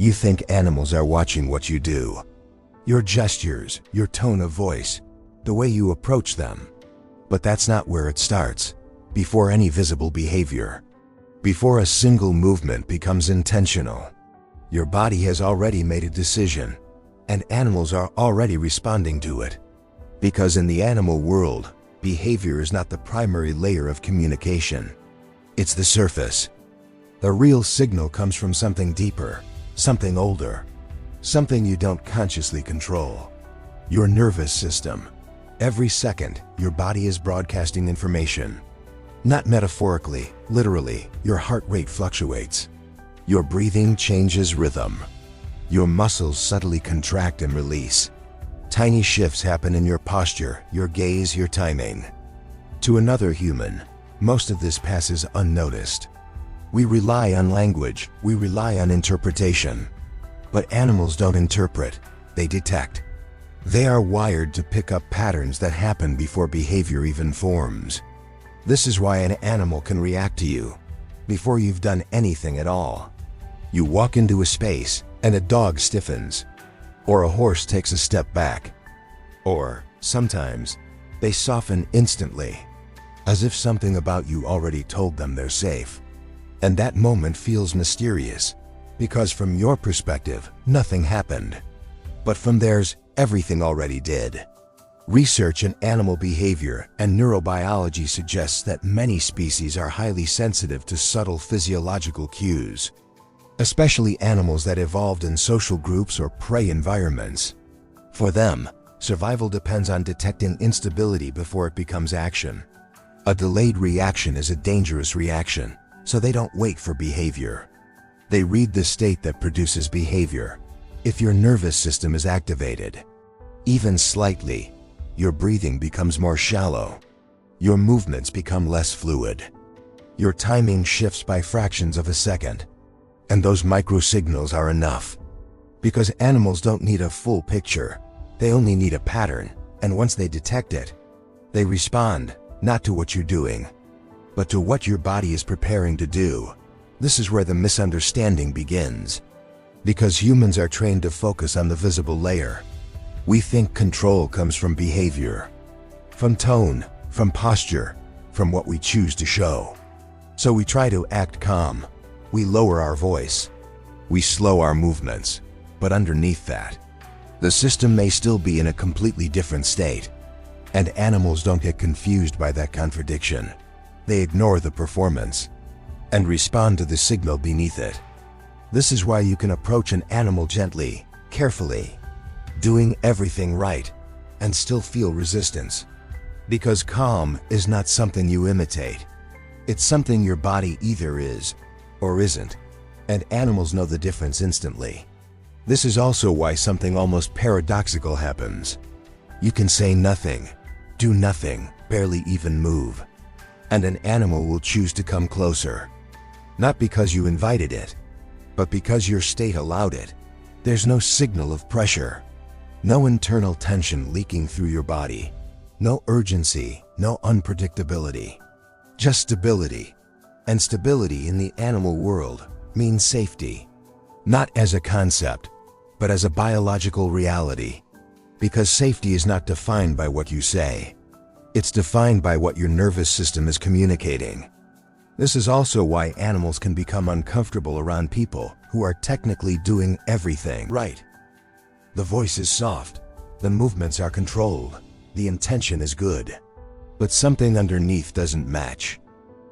You think animals are watching what you do. Your gestures, your tone of voice, the way you approach them. But that's not where it starts. Before any visible behavior, before a single movement becomes intentional, your body has already made a decision, and animals are already responding to it. Because in the animal world, behavior is not the primary layer of communication. It's the surface. The real signal comes from something deeper, something older, something you don't consciously control. Your nervous system. Every second, your body is broadcasting information. Not metaphorically, literally, your heart rate fluctuates. Your breathing changes rhythm. Your muscles subtly contract and release. Tiny shifts happen in your posture, your gaze, your timing. To another human, most of this passes unnoticed. We rely on language, we rely on interpretation. But animals don't interpret, they detect. They are wired to pick up patterns that happen before behavior even forms. This is why an animal can react to you before you've done anything at all. You walk into a space and a dog stiffens, or a horse takes a step back, or sometimes they soften instantly, as if something about you already told them they're safe. And that moment feels mysterious, because from your perspective, nothing happened. But from theirs, everything already did. Research in animal behavior and neurobiology suggests that many species are highly sensitive to subtle physiological cues, especially animals that evolved in social groups or prey environments. For them, survival depends on detecting instability before it becomes action. A delayed reaction is a dangerous reaction, so they don't wait for behavior. They read the state that produces behavior. If your nervous system is activated, even slightly, your breathing becomes more shallow. Your movements become less fluid. Your timing shifts by fractions of a second. And those microsignals are enough. Because animals don't need a full picture, they only need a pattern, and once they detect it, they respond, not to what you're doing, but to what your body is preparing to do. This is where the misunderstanding begins. Because humans are trained to focus on the visible layer. We think control comes from behavior, from tone, from posture, from what we choose to show. So we try to act calm. We lower our voice. We slow our movements. But underneath that, the system may still be in a completely different state. And animals don't get confused by that contradiction. They ignore the performance and respond to the signal beneath it. This is why you can approach an animal gently, carefully, doing everything right, and still feel resistance. Because calm is not something you imitate. It's something your body either is or isn't, and animals know the difference instantly. This is also why something almost paradoxical happens. You can say nothing, do nothing, barely even move, and an animal will choose to come closer. Not because you invited it, but because your state allowed it. There's no signal of pressure, no internal tension leaking through your body, no urgency, no unpredictability, just stability. And stability in the animal world means safety, not as a concept, but as a biological reality. Because safety is not defined by what you say. It's defined by what your nervous system is communicating. This is also why animals can become uncomfortable around people who are technically doing everything right. The voice is soft, the movements are controlled, the intention is good, but something underneath doesn't match.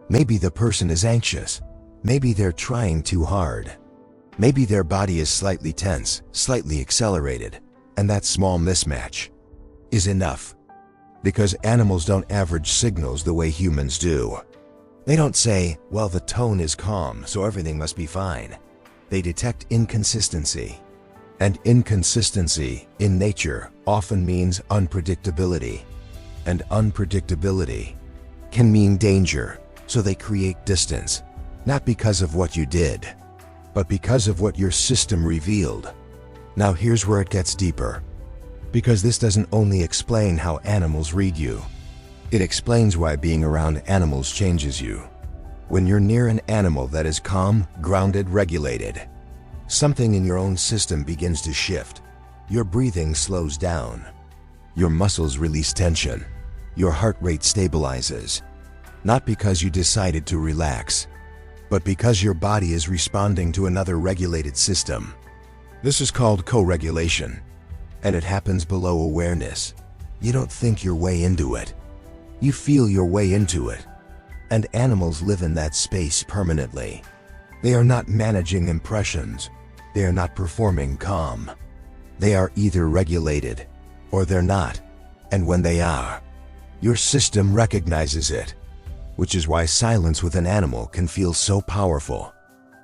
Maybe the person is anxious, maybe they're trying too hard, maybe their body is slightly tense, slightly accelerated, and that small mismatch is enough. Because animals don't average signals the way humans do. They don't say, well, the tone is calm, so everything must be fine. They detect inconsistency. And inconsistency, in nature, often means unpredictability. And unpredictability can mean danger, so they create distance, not because of what you did, but because of what your system revealed. Now here's where it gets deeper. Because this doesn't only explain how animals read you, it explains why being around animals changes you. When you're near an animal that is calm, grounded, regulated, something in your own system begins to shift. Your breathing slows down. Your muscles release tension. Your heart rate stabilizes. Not because you decided to relax, but because your body is responding to another regulated system. This is called co-regulation, and it happens below awareness. You don't think your way into it. You feel your way into it. And animals live in that space permanently. They are not managing impressions. They are not performing calm. They are either regulated, or they're not. And when they are, your system recognizes it, which is why silence with an animal can feel so powerful.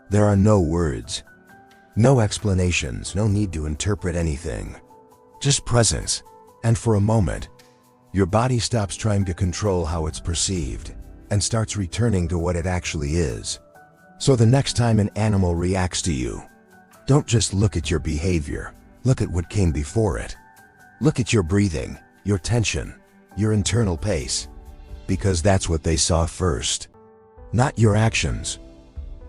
There are no words, no explanations, no need to interpret anything. Just presence. And for a moment, your body stops trying to control how it's perceived and starts returning to what it actually is. So the next time an animal reacts to you, don't just look at your behavior, look at what came before it. Look at your breathing, your tension, your internal pace, because that's what they saw first. Not your actions,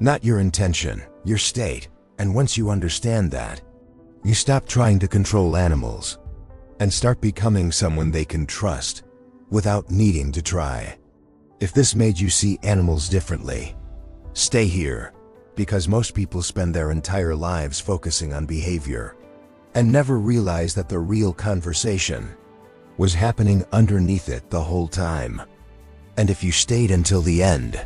not your intention, your state. And once you understand that, you stop trying to control animals and start becoming someone they can trust without needing to try. If this made you see animals differently, stay here, because most people spend their entire lives focusing on behavior and never realize that the real conversation was happening underneath it the whole time. And if you stayed until the end,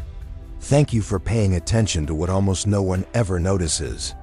thank you for paying attention to what almost no one ever notices.